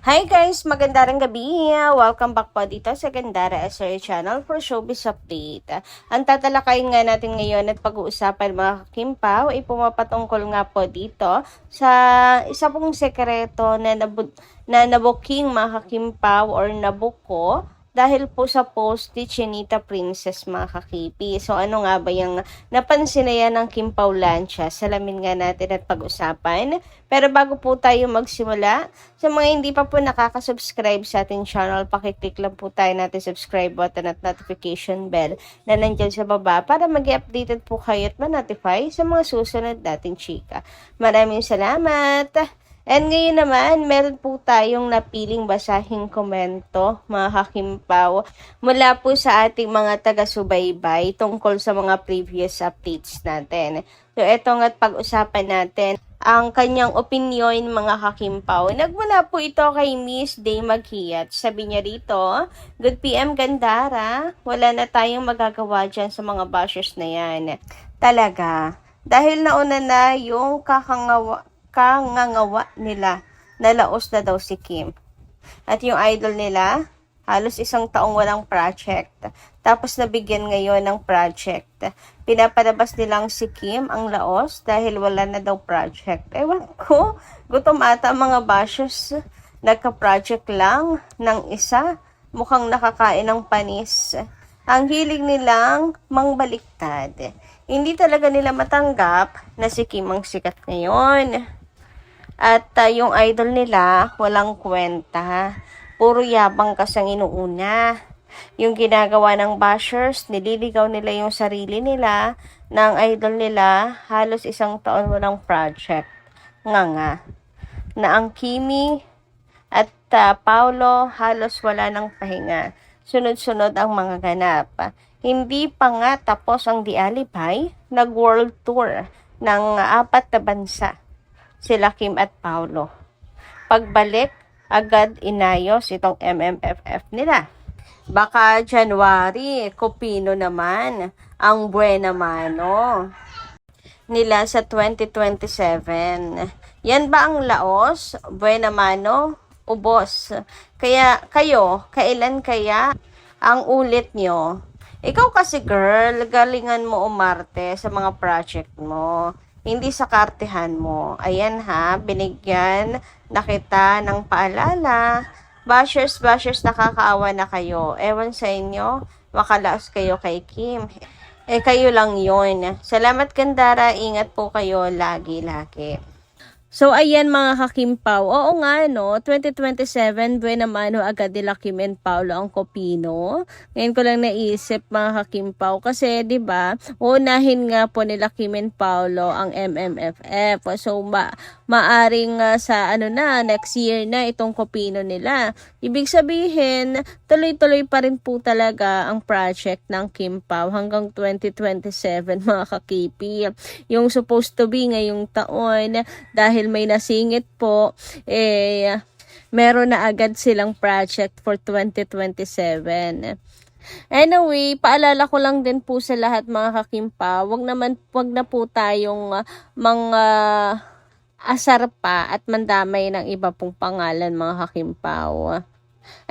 Hi guys! Magandang gabi! Welcome back po dito sa Gandara SRA Channel for Showbiz Update. Ang tatalakayin nga natin ngayon at pag-uusapan mga kakimpaw ay pumapatungkol nga po dito sa isa pong sekreto na nabuking mga kakimpaw or nabuko dahil po sa post ni Chinita Princess mga kakipi. So ano nga ba yung napansin na yan ng Kim Paulancia? Salamin nga natin at pag-usapan. Pero bago po tayo magsimula, sa mga hindi pa po nakaka-subscribe sa ating channel, pakiclick lang po tayo natin subscribe button at notification bell na nandyan sa baba para mag-updated po kayo at ma-notify sa mga susunod nating chika. Maraming salamat! And ngayon naman, meron po tayong napiling basahing komento, mga kakimpaw, mula po sa ating mga taga-subaybay tungkol sa mga previous updates natin. So, eto nga't pag-usapan natin ang kanyang opinion, mga kakimpaw. Nagmula po ito kay Miss Day Maghiyat. Sabi niya rito, "Good PM Gandara, wala na tayong magagawa dyan sa mga bashers na yan. Talaga, dahil nauna na yung kangangawa nila, nalaos na daw si Kim. At yung idol nila, halos isang taong walang project. Tapos nabigyan ngayon ng project. Pinapalabas nilang si Kim ang laos dahil wala na daw project. Ewan ko, gutom ata mga bashers. Nagka-project lang ng isa. Mukhang nakakain ng panis. Ang hilig nilang mangbaliktad. Hindi talaga nila matanggap na si Kim ang sikat ngayon. At yung idol nila, walang kwenta. Puro yabang kasang inuuna. Yung ginagawa ng bashers, nililigaw nila yung sarili nila, ng idol nila, halos isang taon walang project. Nga. Na ang Kimi at Paulo, halos wala ng pahinga. Sunod-sunod ang mga ganap. Hindi pa nga tapos ang The Alibay, nag-world tour ng 4 na bansa. Sila Kim at Paulo. Pagbalik, agad inayos itong MMFF nila. Baka January, Copino naman ang buena mano nila sa 2027. Yan ba ang laos? Buena mano? Ubos. Kaya kayo, kailan kaya ang ulit nyo? Ikaw kasi girl, galingan mo umarte sa mga project mo. Hindi sa kartehan mo. Ayan ha, binigyan na kita ng paalala. Bashers, nakakaawa na kayo. Ewan sa inyo, makalaos kayo kay Kim. Kayo lang yon. Salamat Gandara, ingat po kayo lagi-lagi. So, ayan mga kakimpaw. Oo nga, no? 2027, buena mano agad nila Kim and Paulo ang Copino. Ngayon ko lang naisip mga kakimpaw. Kasi, di ba unahin nga po nila Kim and Paulo ang MMFF. So, maaring sa next year na itong Copino nila. Ibig sabihin, tuloy-tuloy pa rin po talaga ang project ng Kim Pao hanggang 2027 mga kakipi. Yung supposed to be ngayong taon, dahil may nasingit po, meron na agad silang project for 2027. Anyway, paalala ko lang din po sa lahat mga kakimpa, wag na po tayong mga asar pa at mandamay ng iba pong pangalan mga kakimpaw.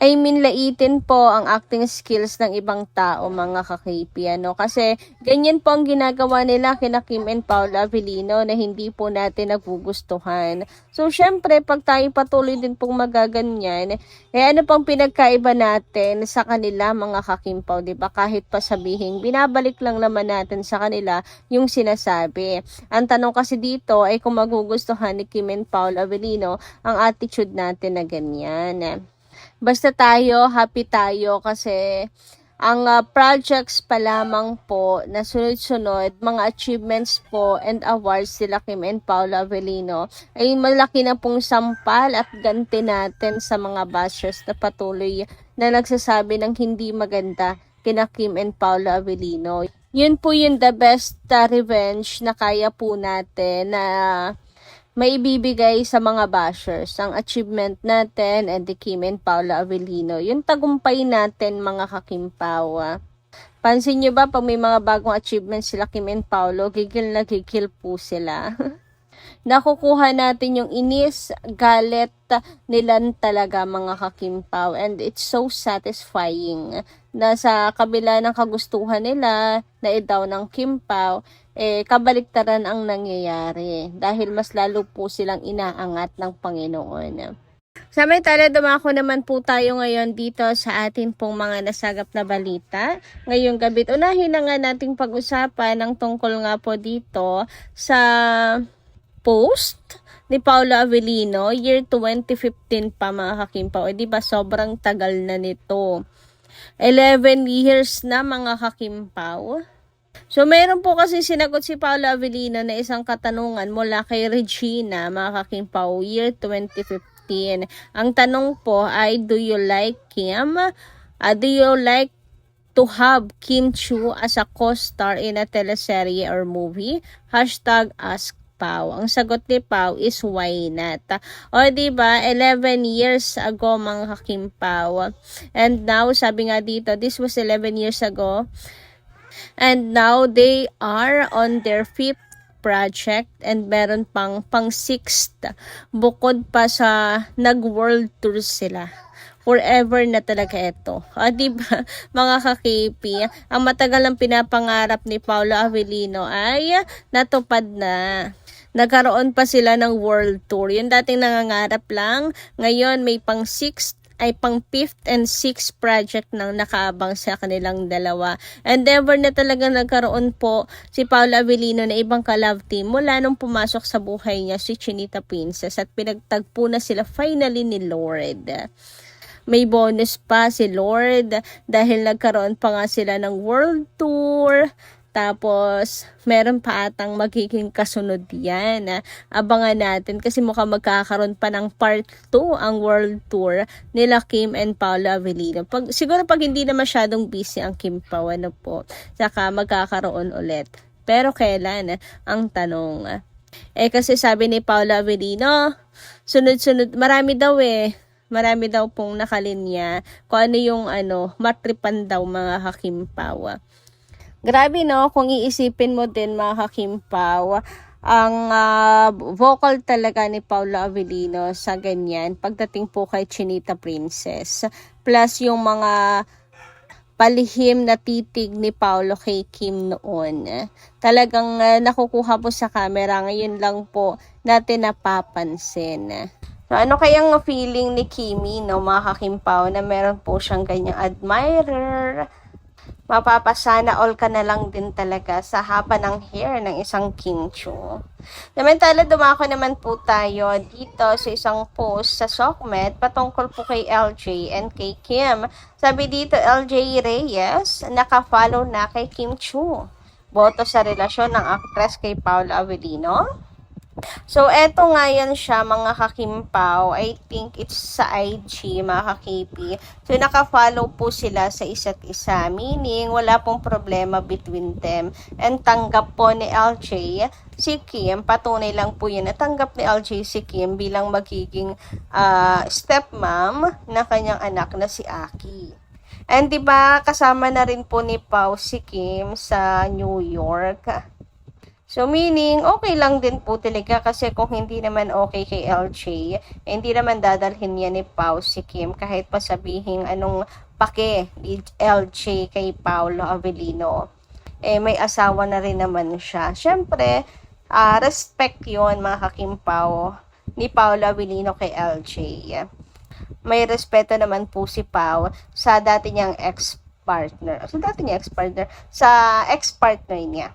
I mean, laitin po ang acting skills ng ibang tao, mga kakipi, Kasi, ganyan po ang ginagawa nila kina Kim and Paula Avellino na hindi po natin nagugustuhan. So, syempre, pag tayo patuloy din pong magaganyan, ano pang pinagkaiba natin sa kanila, mga kakimpaw, diba? Kahit pa sabihin, binabalik lang naman natin sa kanila yung sinasabi. Ang tanong kasi dito ay kung magugustuhan ni Kim and Paula Avellino ang attitude natin na ganyan. Basta tayo, happy tayo kasi ang projects pa lamang po na sunod-sunod, mga achievements po and awards sila Kim and Paula Avellino ay malaki na pong sampal at ganti natin sa mga bashers na patuloy na nagsasabi ng hindi maganda kina Kim and Paula Avellino. Yun po yung the best revenge na kaya po natin na maibibigay sa mga bashers, ang achievement natin and the Kim and Paula Avellino. Yung tagumpay natin mga kakimpaw. Pansin nyo ba pag may mga bagong achievements sila Kim and Paulo, gigil na gigil po sila. nakukuha natin yung inis, galit nilan talaga mga kakimpaw. And it's so satisfying na sa kabila ng kagustuhan nila na idaw ng kimpaw, kabaliktaran ang nangyayari dahil mas lalo po silang inaangat ng Panginoon. Samantala, dumako naman po tayo ngayon dito sa atin pong mga nasagap na balita. Ngayong gabi, unahin na nga nating pag-usapan ng tungkol nga po dito sa post ni Paolo Avellino, year 2015 pa mga kakimpaw. Diba sobrang tagal na nito. 11 years na mga kakimpaw. So, meron po kasi sinagot si Paolo Avellino na isang katanungan mula kay Regina, mga kakimpaw, year 2015. Ang tanong po ay, do you like Kim? Do you like to have Kim Chiu as a co-star in a teleserye or movie? Hashtag ask Pao. Ang sagot ni Pao is why not? O diba, 11 years ago mga kakimpaw. And now, sabi nga dito, this was 11 years ago. And now, they are on their 5th project and meron pang 6th. Bukod pa sa nag-world tour sila. Forever na talaga ito. Diba, mga kakipi, ang matagal ng pinapangarap ni Paolo Avellino ay natupad na. Nagkaroon pa sila ng world tour. Yung dating nangangarap lang, ngayon may pang 5th and 6th project nang nakaabang sa kanilang dalawa. And ever na talaga nagkaroon po si Paolo Avellino na ibang ka-love team mula nung pumasok sa buhay niya si Chinita Princess at pinagtagpo na sila finally ni Lord. May bonus pa si Lord dahil nagkaroon pa nga sila ng world tour. Tapos, meron pa atang magiging kasunod yan. Abangan natin kasi mukhang magkakaroon pa ng part 2 ang world tour nila Kim and Paolo Avellino. Siguro pag hindi na masyadong busy ang Kim Pao, po, saka magkakaroon ulit. Pero kailan? Ang tanong. Kasi sabi ni Paolo Avellino, sunod-sunod, marami daw pong nakalinya kung ano yung matripan daw mga kakimpaw. Grabe no, kung iisipin mo din mga kakimpaw, ang vocal talaga ni Paolo Avellino sa ganyan, pagdating po kay Chinita Princess, plus yung mga palihim na titig ni Paolo kay Kim noon. Talagang nakukuha po sa camera, ngayon lang po natin napapansin. So, ano kayang feeling ni Kimi, no, mga kakimpaw, na meron po siyang ganyang admirer? Mapapasana all ka na lang din talaga sa haba ng hair ng isang Kim Chiu. Samantala, dumako naman po tayo dito sa isang post sa Sokmed patungkol po kay LJ and kay Kim. Sabi dito, LJ Reyes, nakafollow na kay Kim Chiu. Boto sa relasyon ng actress kay Paolo Avellino. So, eto nga yan siya, mga kakimpaw. I think it's sa IG, mga kakipi. So, nakafollow po sila sa isa't isa. Meaning, wala pong problema between them. And tanggap po ni LJ si Kim. Patunay lang po yun. Natanggap ni LJ si Kim bilang magiging stepmom na kanyang anak na si Aki. And diba, kasama na rin po ni Pao si Kim sa New York. So, meaning, okay lang din po talaga kasi kung hindi naman okay kay LJ, hindi naman dadalhin niya ni Pao si Kim kahit pa sabihin anong pake ni LJ kay Paolo Avellino. May asawa na rin naman siya. Siyempre, respect yon mga kakimpaw ni Paolo Avellino kay LJ. May respeto naman po si Pao sa dati niyang ex-partner. Sa ex-partner niya.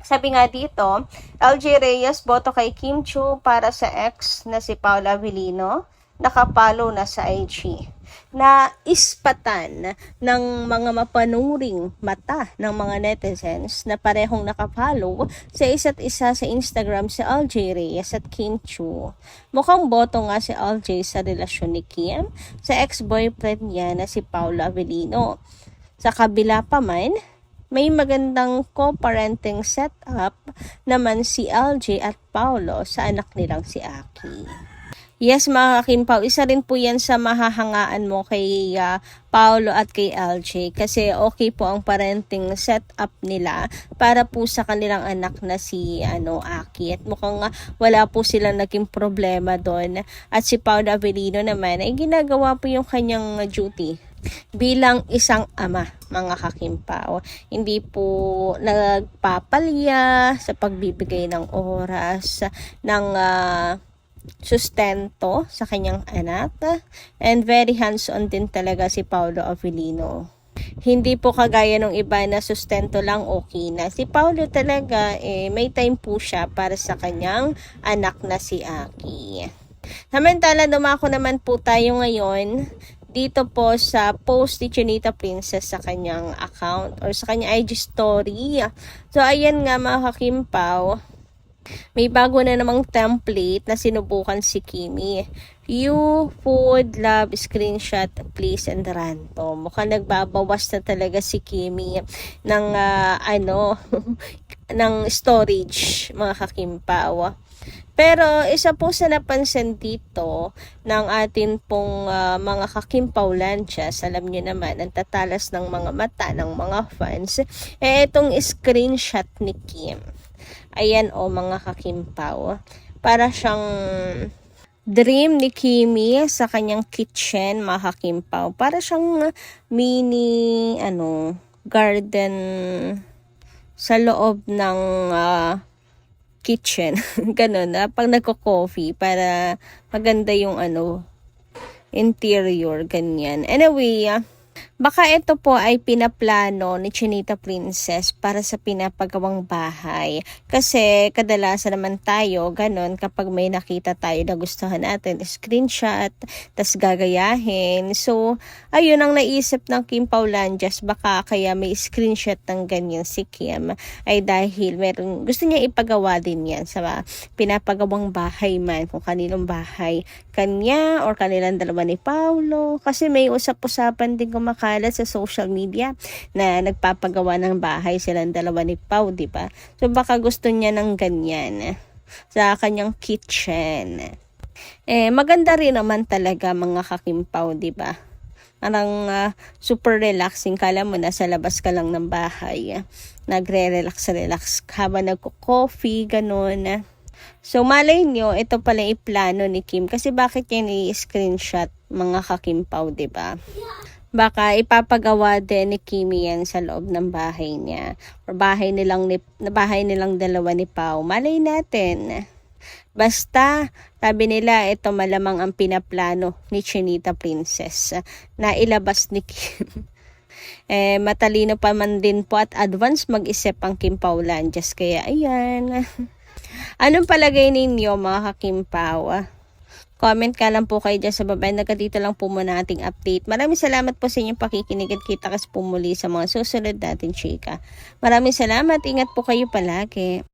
Sabi nga dito, LJ Reyes boto kay Kim Chiu para sa ex na si Paolo Avellino, nakapalo na sa IG. Na ispatan ng mga mapanuring mata ng mga netizens na parehong nakapalo sa isa't isa sa Instagram si LJ Reyes at Kim Chiu. Mukhang boto nga si LJ sa relasyon ni Kim sa ex-boyfriend niya na si Paolo Avellino. Sa kabila pa man, may magandang co-parenting setup naman si LJ at Paolo sa anak nilang si Aki. Yes, mga kakimpaw, isa rin po yan sa mahahangaan mo kay Paolo at kay LJ kasi okay po ang parenting setup nila para po sa kanilang anak na si Aki, at mukhang wala po silang naging problema doon, at si Paolo Avellino naman ay ginagawa po yung kanyang duty bilang isang ama, mga kakimpaw. Hindi po nagpapalya sa pagbibigay ng oras, ng sustento sa kanyang anak, and very hands-on din talaga si Paolo Avellino. Hindi po kagaya ng iba na sustento lang okay na. Si Paolo talaga may time po siya para sa kanyang anak na si Aki. Samantala, dumako naman po tayo ngayon dito po sa post ni Chinita Princess sa kanyang account or sa kanyang IG story. So ayan nga, mga kakimpaw, may bago na namang template na sinubukan si Kimi. You, food, love, screenshot, please, and random. Mukhang nagbabawas na talaga si Kimi ng ng storage, mga kakimpaw. Pero isa po sa napansin dito ng atin pong mga kakimpaw lanchas, alam nyo naman, ang tatalas ng mga mata ng mga fans, itong screenshot ni Kim. Ayan mga kakimpaw, para siyang dream ni Kimi sa kanyang kitchen, mga kakimpaw. Para siyang mini garden sa loob ng kitchen. Ganun pag nagko-coffee, para maganda yung interior, ganyan. Anyway, baka ito po ay pinaplano ni Chinita Princess para sa pinapagawang bahay. Kasi kadalasan naman tayo, ganun, kapag may nakita tayo na gustuhan natin, screenshot, tas gagayahin. So, ayun ang naisip ng Kim Paulanjas, baka kaya may screenshot ng ganyan si Kim, ay dahil gusto niya ipagawa din yan sa pinapagawang bahay man, kung kaninong bahay, kanya or kanilang dalawa ni Paulo. Kasi may usap-usapan din kumakalat sa social media na nagpapagawa ng bahay silang dalawa ni Pau, di ba? So baka gusto niya ng ganyan sa kanyang kitchen. Maganda rin naman talaga, mga kakimpaw, di ba? Parang super relaxing. Kala mo nasa labas ka lang ng bahay, nagre-relax habang nagko-coffee, ganun. So malay nyo, ito pala iplano ni Kim. Kasi bakit yan i-screenshot, mga kakimpaw, diba? Baka ipapagawa din ni Kimi yan sa loob ng bahay niya, or bahay nilang dalawa ni Pau. Malay natin. Basta, sabi nila, ito malamang ang pinaplano ni Chinita Princess na ilabas ni Kim. Matalino pa man din po at advance mag-isip ang Kim Paulanjas. Kaya ayan. Anong palagay ninyo, mga kakimpaw? Comment ka lang po kayo dyan sa baba. Dito lang po muna ating update. Maraming salamat po sa inyong pakikinig at kita kasi po muli sa mga susunod natin chika. Maraming salamat. Ingat po kayo palagi.